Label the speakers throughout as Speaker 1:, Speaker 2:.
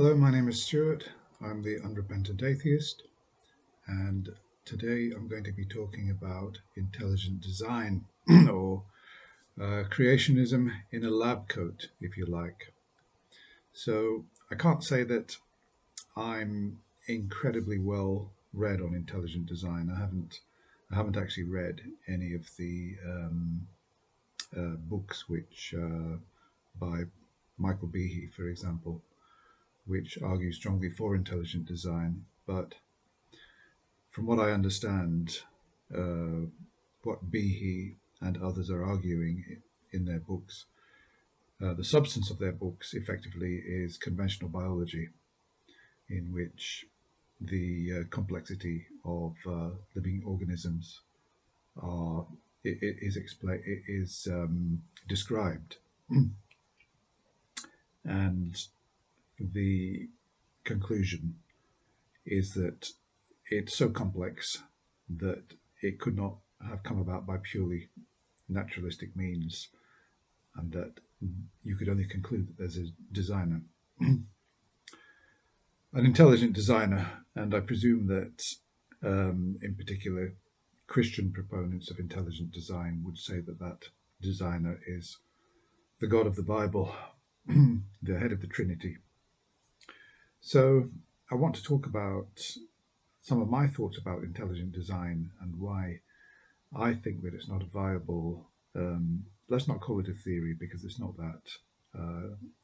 Speaker 1: Hello, my name is Stuart. I'm the unrepentant atheist, and today I'm going to be talking about intelligent design or creationism in a lab coat, if you like. So I can't say that I'm incredibly well read on intelligent design. I haven't actually read any of the books which by Michael Behe, for example, which argue strongly for intelligent design, but from what I understand, uh, what Behe and others are arguing in their books, the substance of their books effectively is conventional biology, in which the complexity of living organisms are is described, and the conclusion is that it's so complex that it could not have come about by purely naturalistic means, and that you could only conclude that there's a designer, an intelligent designer. And I presume that, in particular, Christian proponents of intelligent design would say that that designer is the God of the Bible, the head of the Trinity. So I want to talk about some of my thoughts about intelligent design and why I think that it's not a viable, let's not call it a theory because it's not that,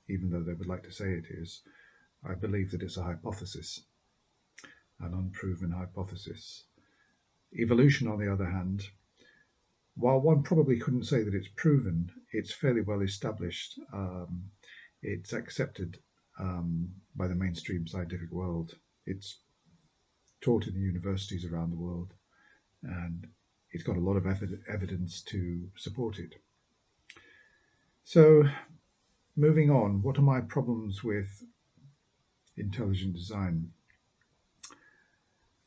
Speaker 1: even though they would like to say it is. I believe that it's a hypothesis, an unproven hypothesis. Evolution, on the other hand, while one probably couldn't say that it's proven, it's fairly well established. It's accepted by the mainstream scientific world. It's taught in the universities around the world, and it's got a lot of evidence to support it. So, moving on, what are my problems with intelligent design?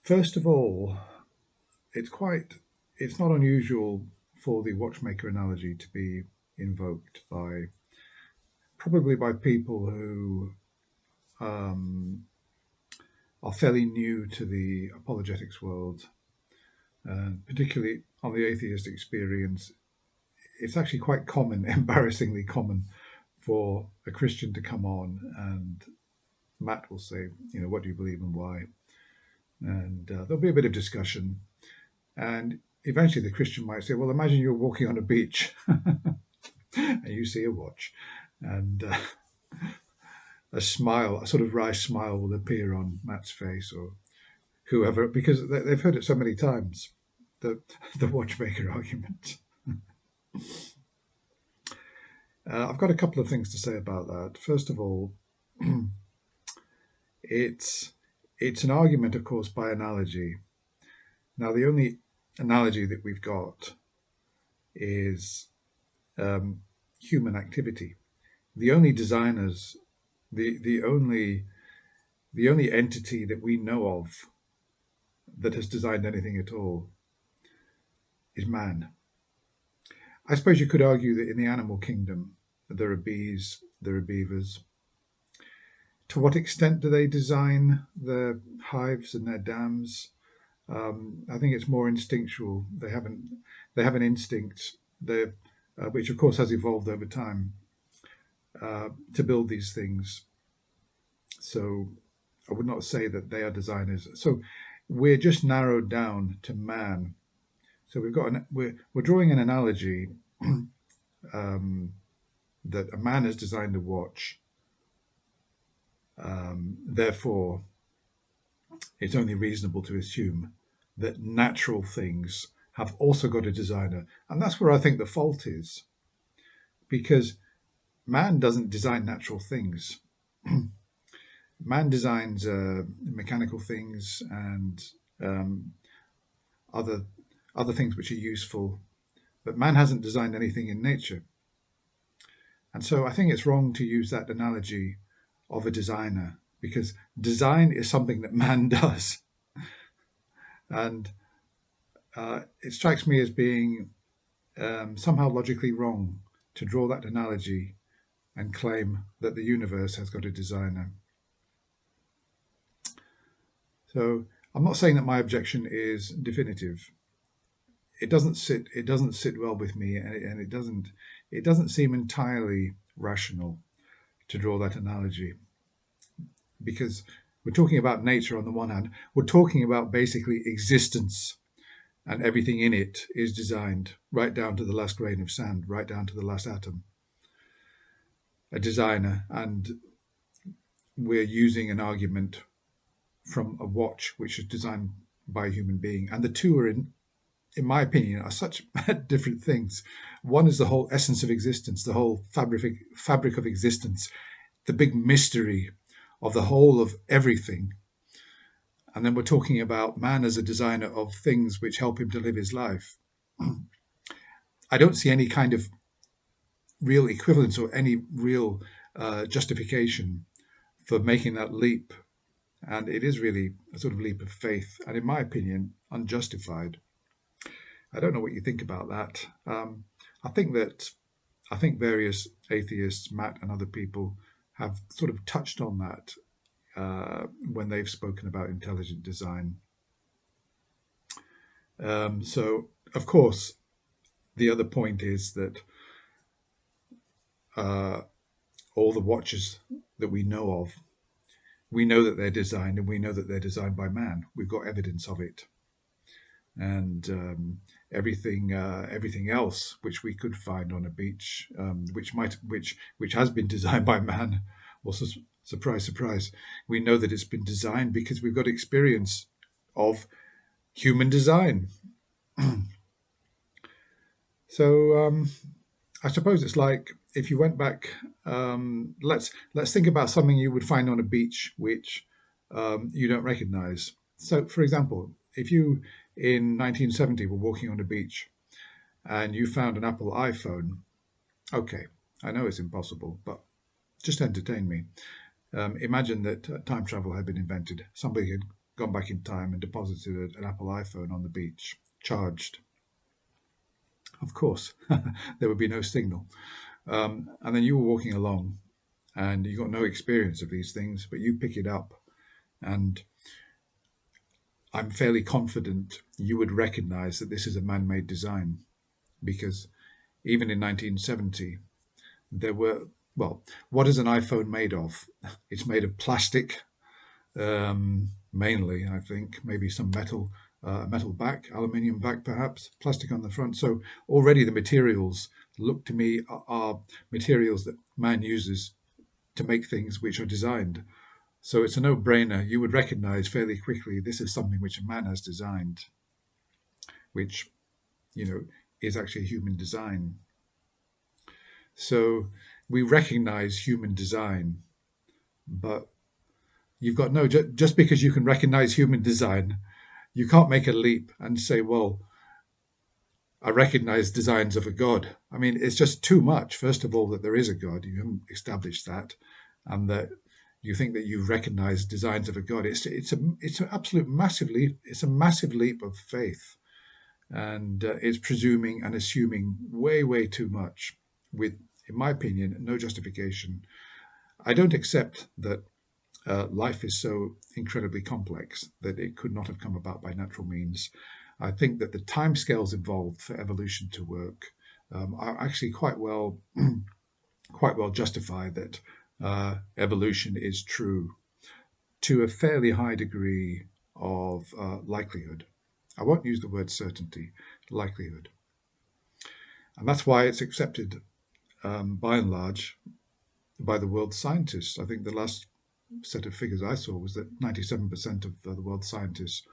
Speaker 1: First of all, it's not unusual for the watchmaker analogy to be invoked probably by people who are fairly new to the apologetics world, particularly on the atheist experience. It's actually quite common, embarrassingly common, for a Christian to come on, and Matt will say, what do you believe and why? And there'll be a bit of discussion. And eventually the Christian might say, well, imagine you're walking on a beach and you see a watch, and a smile, a sort of wry smile will appear on Matt's face or whoever, because they've heard it so many times, the watchmaker argument. I've got a couple of things to say about that. First of all, it's an argument, of course, by analogy. Now, the only analogy that we've got is human activity. The only designers, the only entity that we know of that has designed anything at all is man. I suppose you could argue that in the animal kingdom, there are bees, there are beavers. To what extent do they design their hives and their dams? I think it's more instinctual. They have an instinct, which of course has evolved over time, to build these things. So I would not say that they are designers. So we're just narrowed down to man. So we're drawing an analogy that a man has designed a watch. Therefore, it's only reasonable to assume that natural things have also got a designer. And that's where I think the fault is, because man doesn't design natural things. Man designs mechanical things and other things which are useful, but man hasn't designed anything in nature. And so I think it's wrong to use that analogy of a designer, because design is something that man does. And it strikes me as being somehow logically wrong to draw that analogy and claim that the universe has got a designer. So I'm not saying that my objection is definitive. It doesn't sit well with me, and it doesn't seem entirely rational to draw that analogy, because we're talking about nature on the one hand, we're talking about basically existence, and everything in it is designed right down to the last grain of sand, right down to the last atom. A designer, and we're using an argument from a watch which is designed by a human being, and the two are in my opinion, are such different things. One is the whole essence of existence, the whole fabric of existence, the big mystery of the whole of everything. And then we're talking about man as a designer of things which help him to live his life. I don't see any kind of real equivalence or any real justification for making that leap. And it is really a sort of leap of faith, and in my opinion, unjustified. I don't know what you think about that. I think that I think various atheists, Matt and other people, have sort of touched on that when they've spoken about intelligent design. So, of course, the other point is that uh, all the watches that we know of, we know that they're designed, and we know that they're designed by man. We've got evidence of it, and everything else which we could find on a beach, which has been designed by man. Well, surprise, surprise, we know that it's been designed because we've got experience of human design. So I suppose it's like if you went back. Let's think about something you would find on a beach which you don't recognize. So, for example, if you in 1970 were walking on a beach and you found an Apple iPhone, okay, I know it's impossible, but just entertain me. Imagine that time travel had been invented. Somebody had gone back in time and deposited an Apple iPhone on the beach, charged. Of course, there would be no signal. And then you were walking along and you got no experience of these things, but you pick it up. And I'm fairly confident you would recognize that this is a man made design, because even in 1970, there were, well, what is an iPhone made of? It's made of plastic, mainly, I think, maybe some metal back, aluminium back perhaps, plastic on the front. So already the materials look to me are materials that man uses to make things which are designed. So it's a no-brainer. You would recognize fairly quickly this is something which a man has designed, which, you know, is actually human design. So we recognize human design, but you've got no, just because you can recognize human design, you can't make a leap and say, well, I recognize designs of a God. I mean, it's just too much. First of all, that there is a God. You haven't established that, and that you think that you recognize designs of a God. It's an absolute massive leap. It's a massive leap of faith, and it's presuming and assuming way too much, with, in my opinion, no justification. I don't accept that life is so incredibly complex that it could not have come about by natural means. I think that the timescales involved for evolution to work are actually quite well justify that evolution is true to a fairly high degree of likelihood. I won't use the word certainty, likelihood. And that's why it's accepted by and large by the world's scientists. I think the last set of figures I saw was that 97% of the world's scientists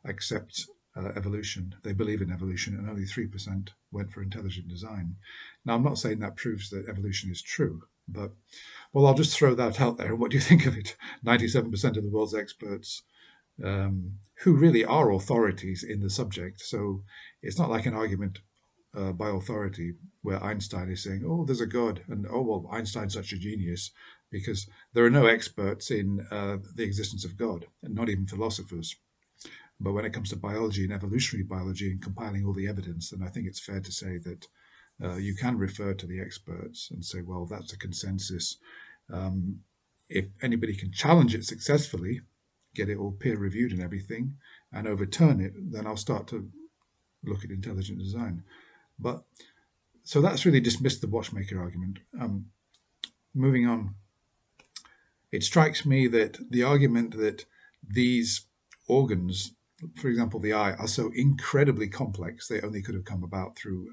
Speaker 1: accept evolution. They believe in evolution, and only 3% went for intelligent design. Now, I'm not saying that proves that evolution is true, but, well, I'll just throw that out there. What do you think of it? 97% of the world's experts, who really are authorities in the subject. So it's not like an argument by authority where Einstein is saying, oh, there's a God, and oh, well, Einstein's such a genius, because there are no experts in the existence of God, and not even philosophers. But when it comes to biology and evolutionary biology and compiling all the evidence, then I think it's fair to say that you can refer to the experts and say, well, that's a consensus. If anybody can challenge it successfully, get it all peer-reviewed and everything, and overturn it, then I'll start to look at intelligent design. But so that's really dismissed the watchmaker argument. Moving on, it strikes me that the argument that these organs, for example, the eye, are so incredibly complex, they only could have come about through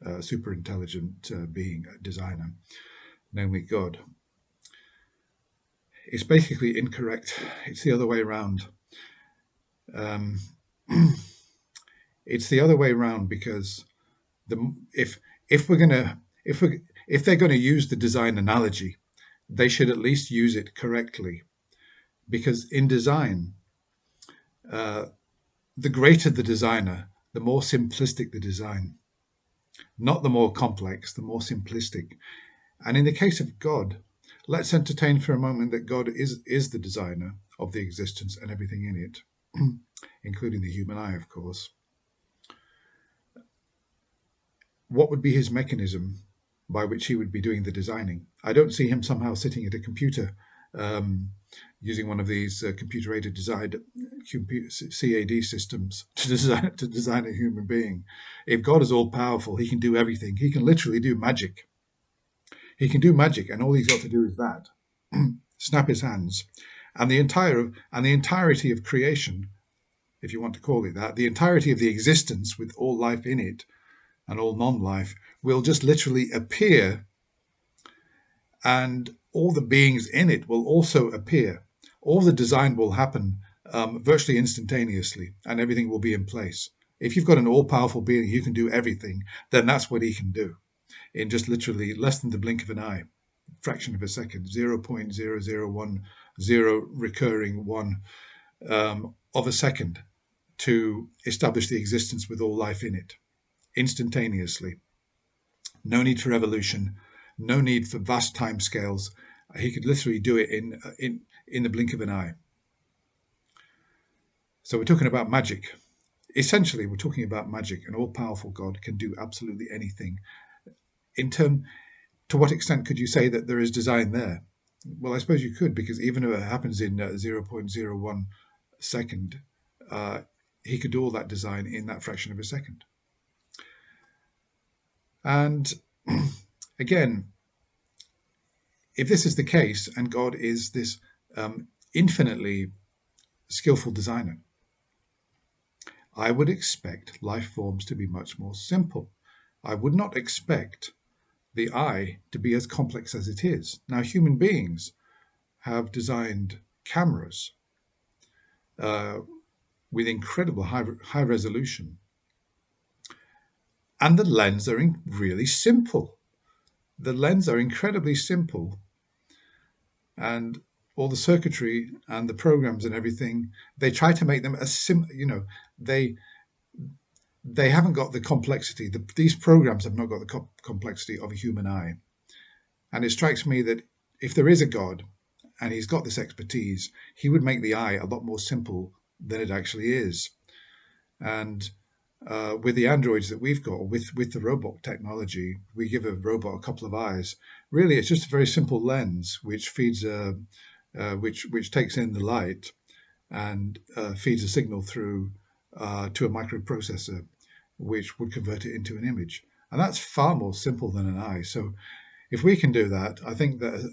Speaker 1: a super intelligent being, a designer, namely God. It's basically incorrect. It's the other way around. It's the other way around because if they're going to use the design analogy, they should at least use it correctly, because in design, the greater the designer, the more simplistic the design, not the more complex, the more simplistic. And in the case of God, let's entertain for a moment that God is the designer of the existence and everything in it, including the human eye, of course. What would be his mechanism by which he would be doing the designing? I don't see him somehow sitting at a computer using one of these computer-aided designed CAD systems to design a human being. If God is all-powerful, he can do everything. He can literally do magic. He can do magic, and all he's got to do is that. Snap his hands. And the entirety of creation, if you want to call it that, the entirety of the existence with all life in it and all non-life will just literally appear, and all the beings in it will also appear. All the design will happen virtually instantaneously, and everything will be in place. If you've got an all-powerful being who can do everything, then that's what he can do in just literally less than the blink of an eye, fraction of a second, 0.0010 recurring one of a second, to establish the existence with all life in it, instantaneously. No need for evolution, no need for vast timescales. He could literally do it in the blink of an eye. So we're talking about magic. Essentially, we're talking about magic. An all-powerful God can do absolutely anything. To what extent could you say that there is design there? Well, I suppose you could, because even if it happens in 0.01 second, he could do all that design in that fraction of a second. And again, if this is the case, and God is this infinitely skillful designer, I would expect life forms to be much more simple. I would not expect the eye to be as complex as it is. Now, human beings have designed cameras with incredible high resolution, and the lens are really simple. The lens are incredibly simple, and all the circuitry and the programs and everything, they try to make them as they haven't got the complexity. These programs have not got the complexity of a human eye. And it strikes me that if there is a God and he's got this expertise, he would make the eye a lot more simple than it actually is. And with the androids that we've got, with the robot technology, we give a robot a couple of eyes. Really, it's just a very simple lens which feeds which takes in the light and feeds a signal through to a microprocessor, which would convert it into an image. And that's far more simple than an eye. So if we can do that, I think that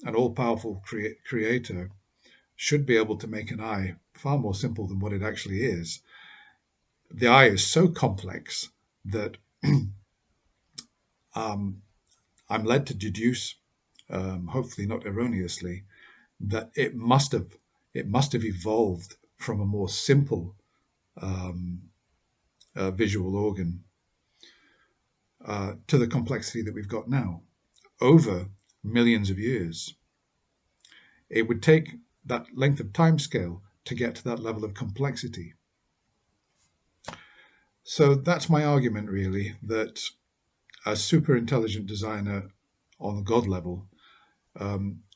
Speaker 1: an all-powerful creator should be able to make an eye far more simple than what it actually is. The eye is so complex that I'm led to deduce, hopefully not erroneously, that it must have evolved from a more simple visual organ to the complexity that we've got now over millions of years. It would take that length of time scale to get to that level of complexity. So that's my argument, really, that a super intelligent designer on the God level,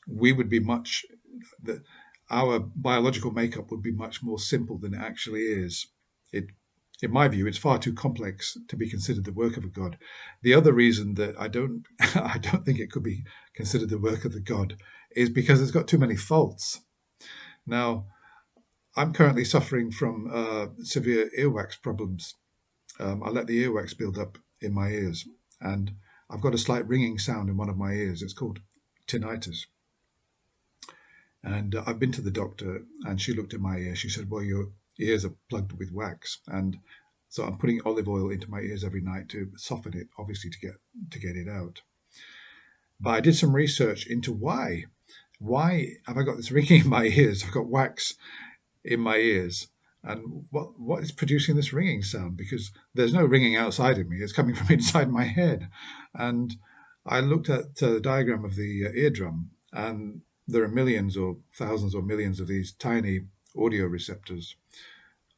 Speaker 1: we would be our biological makeup would be much more simple than it actually is. In my view, it's far too complex to be considered the work of a God. The other reason that I don't think it could be considered the work of the God is because it's got too many faults. Now, I'm currently suffering from severe earwax problems. I let the earwax build up in my ears, and I've got a slight ringing sound in one of my ears. It's called tinnitus. And I've been to the doctor, and she looked at my ear. She said, "Well, your ears are plugged with wax." And so I'm putting olive oil into my ears every night to soften it, obviously to get it out. But I did some research into why. Why have I got this ringing in my ears? I've got wax in my ears. And what is producing this ringing sound? Because there's no ringing outside of me. It's coming from inside my head. And I looked at the diagram of the eardrum, and there are millions or thousands or millions of these tiny audio receptors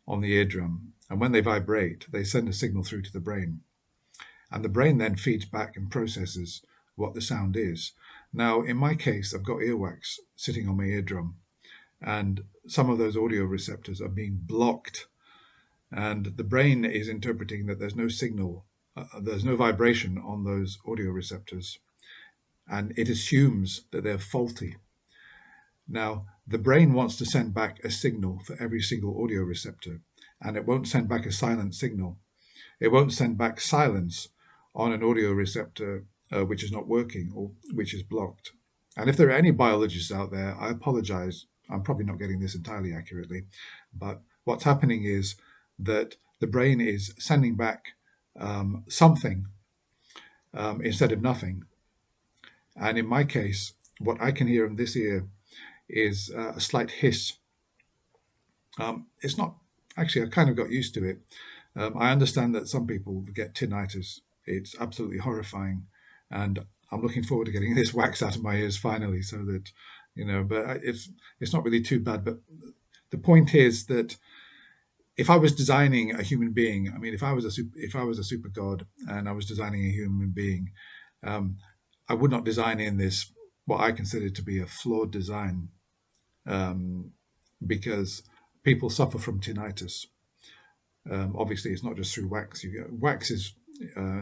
Speaker 1: on the eardrum. And when they vibrate, they send a signal through to the brain. And the brain then feeds back and processes what the sound is. Now, in my case, I've got earwax sitting on my eardrum, and some of those audio receptors are being blocked, and the brain is interpreting that there's no signal, there's no vibration on those audio receptors, and it assumes that they're faulty. Now, the brain wants to send back a signal for every single audio receptor, and it won't send back a silent signal. It won't send back silence on an audio receptor which is not working or which is blocked. And if there are any biologists out there, I apologize. I'm probably not getting this entirely accurately, but what's happening is that the brain is sending back something instead of nothing. And in my case, what I can hear in this ear is a slight hiss. It's not actually, I kind of got used to it. I understand that some people get tinnitus. It's absolutely horrifying. And I'm looking forward to getting this wax out of my ears finally, so that, but it's not really too bad. But the point is that if I was designing a human being, I mean, if I was a super god and I was designing a human being, I would not design in this what I consider to be a flawed design, because people suffer from tinnitus. Obviously, it's not just through wax. Wax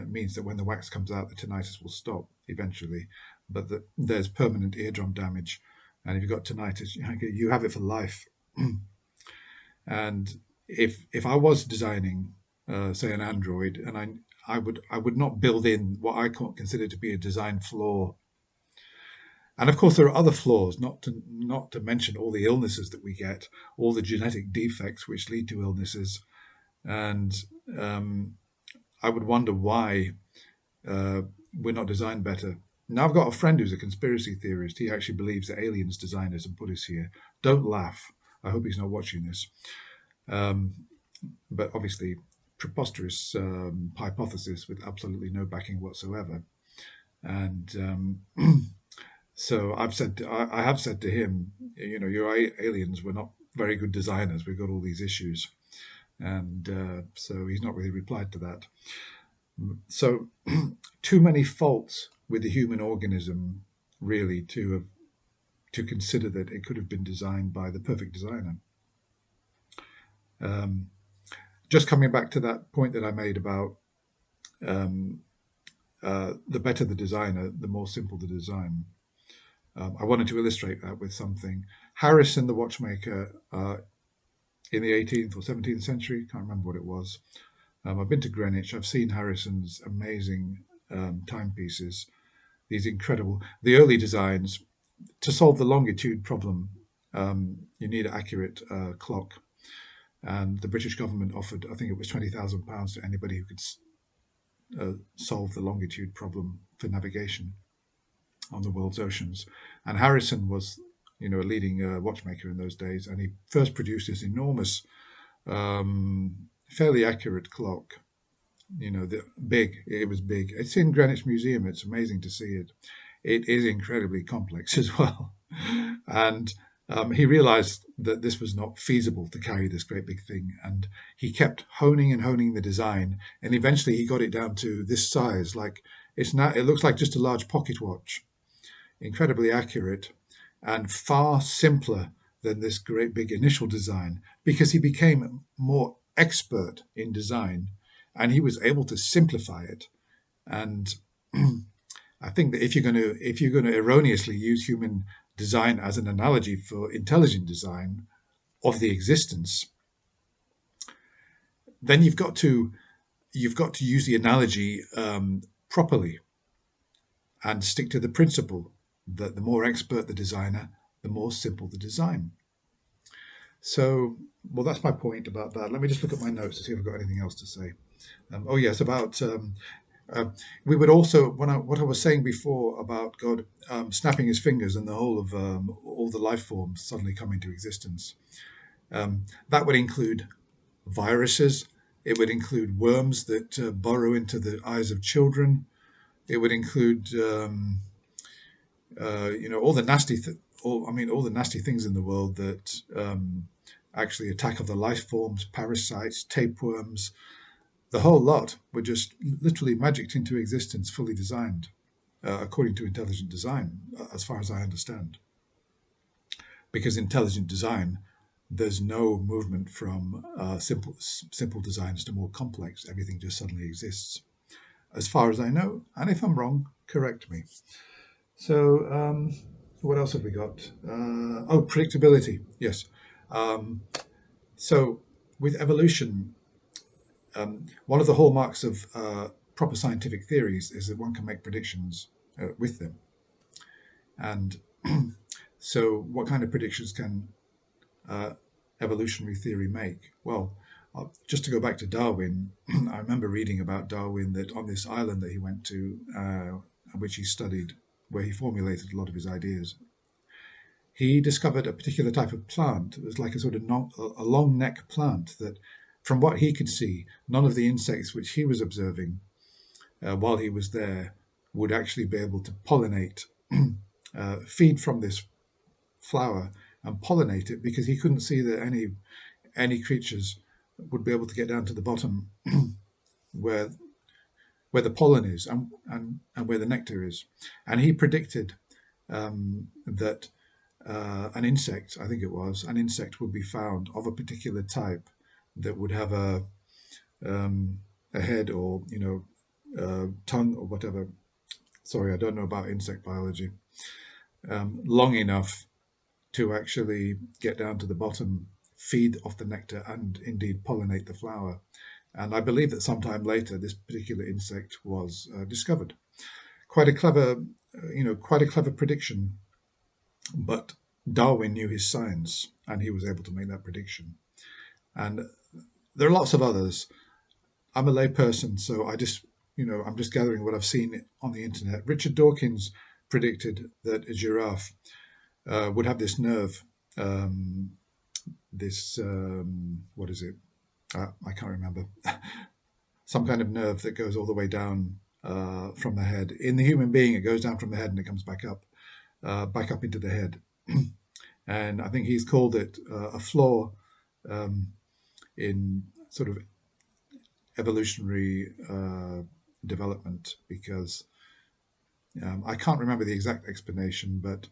Speaker 1: means that when the wax comes out, the tinnitus will stop eventually, but there's permanent eardrum damage, and if you've got tinnitus, you have it for life. And if I was designing, say, an android, and I would not build in what I consider to be a design flaw. And of course, there are other flaws, not to mention all the illnesses that we get, all the genetic defects which lead to illnesses. And I would wonder why we're not designed better. Now, I've got a friend who's a conspiracy theorist. He actually believes that aliens designed us and put us here. Don't laugh. I hope he's not watching this. But obviously, preposterous hypothesis with absolutely no backing whatsoever. And so I have said to him, your aliens were not very good designers. We've got all these issues. And so he's not really replied to that. So too many faults with the human organism, really, to consider that it could have been designed by the perfect designer. Just coming back to that point that I made about the better the designer, the more simple the design. I wanted to illustrate that with something. Harrison, the watchmaker, in the 18th or 17th century, can't remember what it was. I've been to Greenwich. I've seen Harrison's amazing timepieces, these incredible, the early designs. To solve the longitude problem, you need an accurate clock. And the British government offered, I think it was £20,000 to anybody who could solve the longitude problem for navigation on the world's oceans. And Harrison was, a leading watchmaker in those days, and he first produced this enormous, fairly accurate clock. It was big. It's in Greenwich Museum. It's amazing to see it. It is incredibly complex as well. And he realized that this was not feasible to carry this great big thing. And he kept honing and honing the design. And eventually he got it down to this size. It looks like just a large pocket watch. Incredibly accurate and far simpler than this great big initial design, because he became more expert in design and he was able to simplify it. And I think that if you're going to erroneously use human design as an analogy for intelligent design of the existence, then you've got to use the analogy properly and stick to the principle that the more expert the designer, the more simple the design. So, well, that's my point about that. Let me just look at my notes to see if I've got anything else to say. Oh yes, about we would also what I was saying before about God snapping his fingers and the whole of all the life forms suddenly come into existence. That would include viruses. It would include worms that burrow into the eyes of children. It would include all the all the nasty things in the world that actually attack other life forms, parasites, tapeworms. The whole lot were just literally magicked into existence, fully designed, according to intelligent design, as far as I understand. Because intelligent design, there's no movement from simple designs to more complex. Everything just suddenly exists, as far as I know. And if I'm wrong, correct me. So, what else have we got? Predictability. Yes. So, with evolution, one of the hallmarks of proper scientific theories is that one can make predictions with them. And so, what kind of predictions can evolutionary theory make? Well, just to go back to Darwin, I remember reading about Darwin that on this island that he went to, which he studied, where he formulated a lot of his ideas, he discovered a particular type of plant. It was like a sort of a long neck plant that, from what he could see, none of the insects which he was observing while he was there would actually be able to pollinate, feed from this flower and pollinate it, because he couldn't see that any creatures would be able to get down to the bottom where the pollen is and where the nectar is. And he predicted that an insect, I think it was, an insect would be found of a particular type that would have a head or tongue or whatever. Sorry, I don't know about insect biology. Long enough to actually get down to the bottom, feed off the nectar, and indeed pollinate the flower. And I believe that sometime later this particular insect was discovered. Quite a clever prediction. But Darwin knew his science, and he was able to make that prediction. And there are lots of others. I'm a lay person, so I'm just gathering what I've seen on the internet. Richard Dawkins predicted that a giraffe would have this nerve, what is it? I can't remember. Some kind of nerve that goes all the way down from the head. In the human being, it goes down from the head and it comes back up into the head. And I think he's called it a flaw in sort of evolutionary development, because I can't remember the exact explanation, but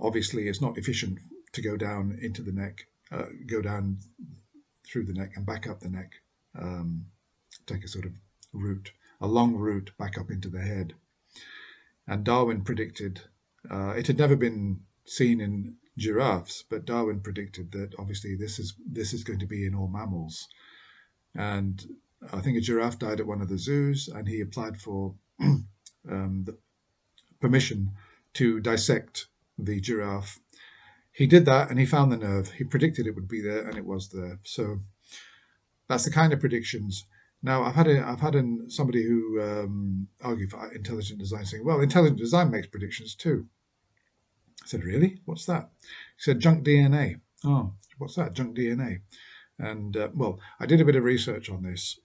Speaker 1: obviously it's not efficient to go down into the neck, go down through the neck and back up the neck, take a sort of route, a long route back up into the head. And Darwin predicted, it had never been seen in giraffes, but Darwin predicted that obviously this is going to be in all mammals. And I think a giraffe died at one of the zoos, and he applied for the permission to dissect the giraffe. He did that, and he found the nerve. He predicted it would be there, and it was there. So that's the kind of predictions. Now, I've had somebody who argued for intelligent design, saying, "Well, intelligent design makes predictions too." I said, "Really? What's that?" He said, "Junk DNA." Oh, what's that? Junk DNA. And well, I did a bit of research on this,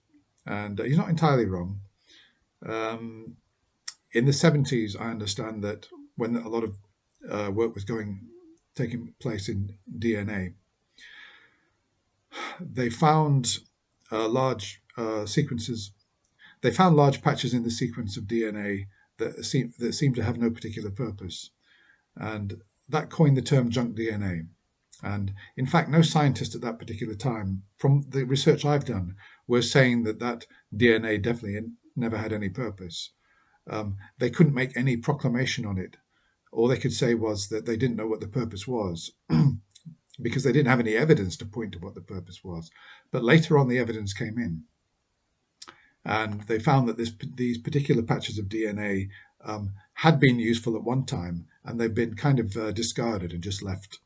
Speaker 1: and he's not entirely wrong. In the 70s, I understand that when a lot of work was taking place in DNA, they found large sequences. They found large patches in the sequence of DNA that seem to have no particular purpose, and that coined the term junk DNA. And in fact, no scientist at that particular time, from the research I've done, was saying that DNA definitely never had any purpose. they couldn't make any proclamation on it. All they could say was that they didn't know what the purpose was because they didn't have any evidence to point to what the purpose was. But later on, the evidence came in, and they found that these particular patches of DNA had been useful at one time, and they've been kind of discarded and just left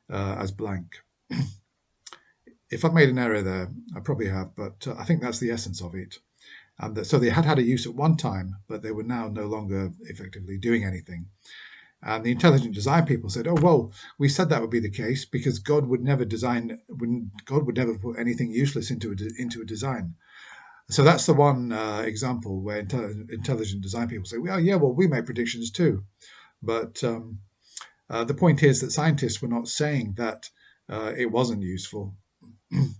Speaker 1: as blank. If I've made an error there, I probably have, but I think that's the essence of it. And so they had a use at one time, but they were now no longer effectively doing anything. And the intelligent design people said, "Oh well, we said that would be the case because God would never put anything useless into a design." So that's the one example where intelligent design people say, "Well, yeah, well, we make predictions too." But the point is that scientists were not saying that it wasn't useful,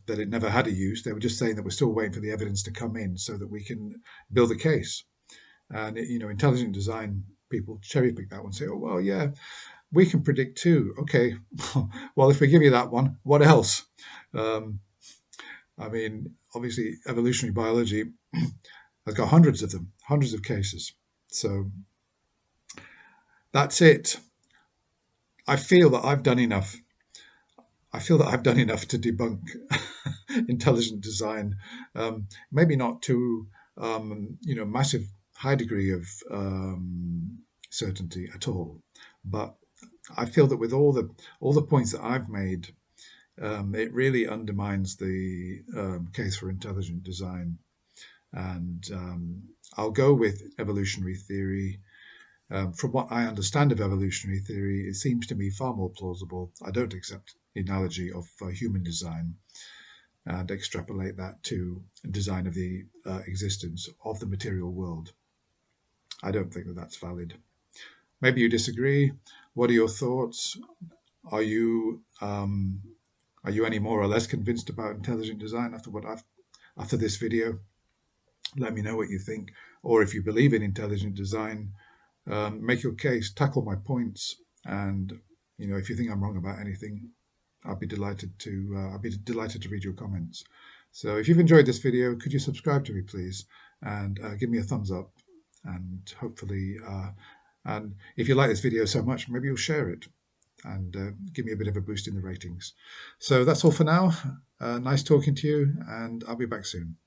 Speaker 1: that it never had a use. They were just saying that we're still waiting for the evidence to come in so that we can build a case. And intelligent design people cherry pick that one and say, "Oh well, yeah, we can predict too." Okay, well, if we give you that one, what else? I mean, obviously, evolutionary biology has got hundreds of them, hundreds of cases. So that's it. I feel that I've done enough. I feel that I've done enough to debunk intelligent design. Maybe not to massive high degree of certainty at all, but I feel that with all the points that I've made, it really undermines the case for intelligent design. And I'll go with evolutionary theory. From what I understand of evolutionary theory, it seems to me far more plausible. I don't accept the analogy of human design and extrapolate that to design of the existence of the material world. I don't think that that's valid. Maybe you disagree. What are your thoughts? Are you any more or less convinced about intelligent design after this video? Let me know what you think. Or if you believe in intelligent design, make your case, tackle my points, and if you think I'm wrong about anything, I'd be delighted to read your comments. So if you've enjoyed this video, could you subscribe to me, please, and give me a thumbs up, and hopefully, and if you like this video so much, maybe you'll share it and give me a bit of a boost in the ratings. So that's all for now. Nice talking to you, and I'll be back soon.